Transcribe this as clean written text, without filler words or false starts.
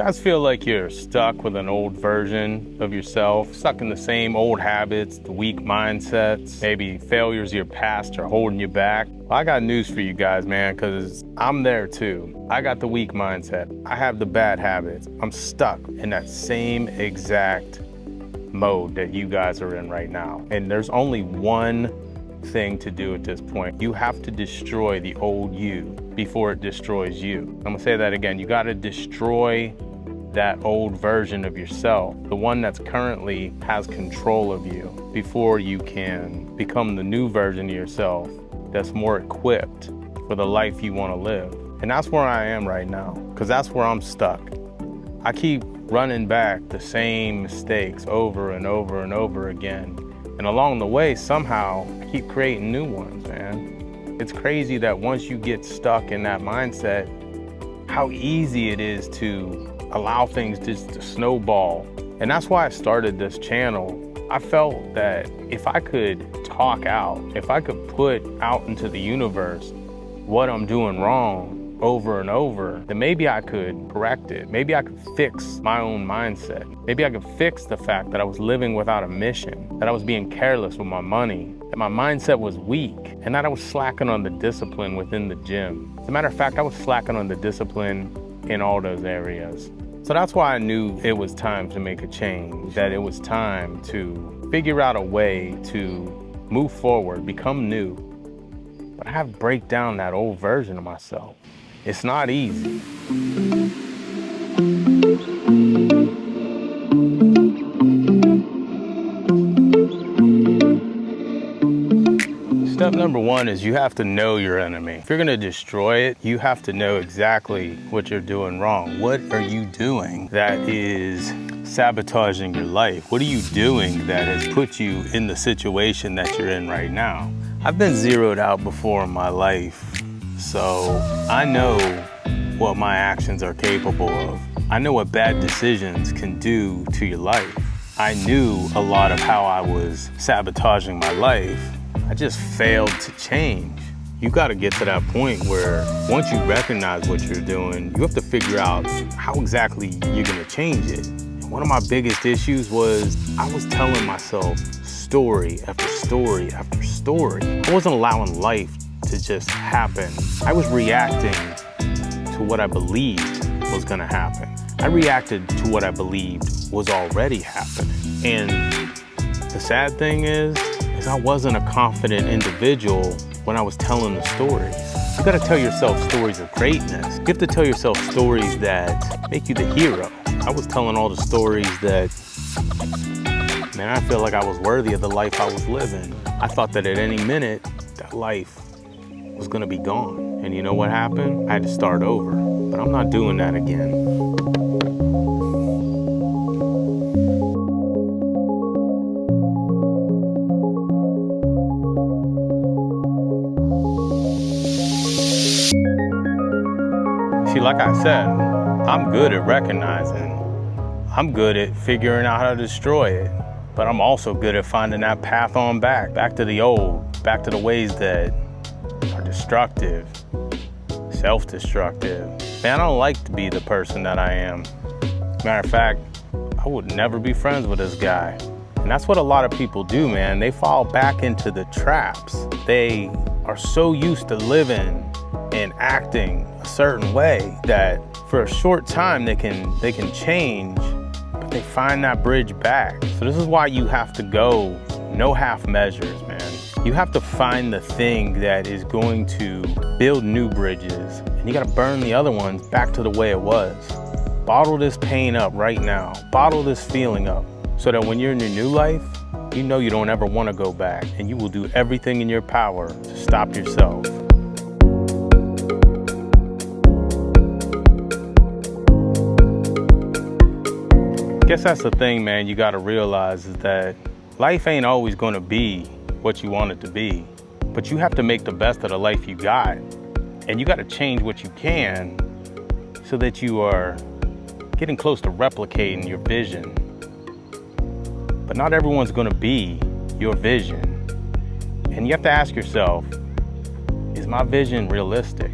guys feel like you're stuck with an old version of yourself, stuck in the same old habits, the weak mindsets, maybe failures of your past are holding you back? Well, I got news for you guys, man, because I'm there too. I got the weak mindset. I have the bad habits. I'm stuck in that same exact mode that you guys are in right now. And there's only one thing to do at this point. You have to destroy the old you before it destroys you. I'm gonna say that again. You gotta destroy that old version of yourself, the one that's currently has control of you, before you can become the new version of yourself that's more equipped for the life you wanna live. And that's where I am right now, because that's where I'm stuck. I keep running back the same mistakes over and over and over again. And along the way, somehow, I keep creating new ones, man. It's crazy that once you get stuck in that mindset, how easy it is to allow things just to snowball. And that's why I started this channel. I felt that if I could talk out, if I could put out into the universe what I'm doing wrong over and over, then maybe I could correct it. Maybe I could fix my own mindset. Maybe I could fix the fact that I was living without a mission, that I was being careless with my money, that my mindset was weak, and that I was slacking on the discipline within the gym. As a matter of fact, I was slacking on the discipline in all those areas. So that's why I knew it was time to make a change, that it was time to figure out a way to move forward, become new. But I have to break down that old version of myself. It's not easy. Step number one is you have to know your enemy. If you're gonna destroy it, you have to know exactly what you're doing wrong. What are you doing that is sabotaging your life? What are you doing that has put you in the situation that you're in right now? I've been zeroed out before in my life, so I know what my actions are capable of. I know what bad decisions can do to your life. I knew a lot of how I was sabotaging my life. I just failed to change. You gotta get to that point where once you recognize what you're doing, you have to figure out how exactly you're gonna change it. And one of my biggest issues was I was telling myself story after story after story. I wasn't allowing life to just happen. I was reacting to what I believed was gonna happen. I reacted to what I believed was already happening. And the sad thing is I wasn't a confident individual when I was telling the stories. You gotta tell yourself stories of greatness. You have to tell yourself stories that make you the hero. I was telling all the stories that, man, I feel like I was worthy of the life I was living. I thought that at any minute, that life was gonna be gone. And you know what happened? I had to start over, but I'm not doing that again. See, like I said, I'm good at recognizing. I'm good at figuring out how to destroy it. But I'm also good at finding that path on back to the old, back to the ways that are destructive, self-destructive. Man, I don't like to be the person that I am. Matter of fact, I would never be friends with this guy. And that's what a lot of people do, man. They fall back into the traps. They are so used to living and acting a certain way that for a short time they can change, but they find that bridge back. So this is why you have to go no half measures, man. You have to find the thing that is going to build new bridges, and you gotta burn the other ones back to the way it was. Bottle this pain up right now. Bottle this feeling up so that when you're in your new life, you know you don't ever wanna go back, and you will do everything in your power to stop yourself. I guess that's the thing, man, you gotta realize is that life ain't always gonna be what you want it to be, but you have to make the best of the life you got, and you gotta change what you can so that you are getting close to replicating your vision. But not everyone's gonna be your vision, and you have to ask yourself, is my vision realistic?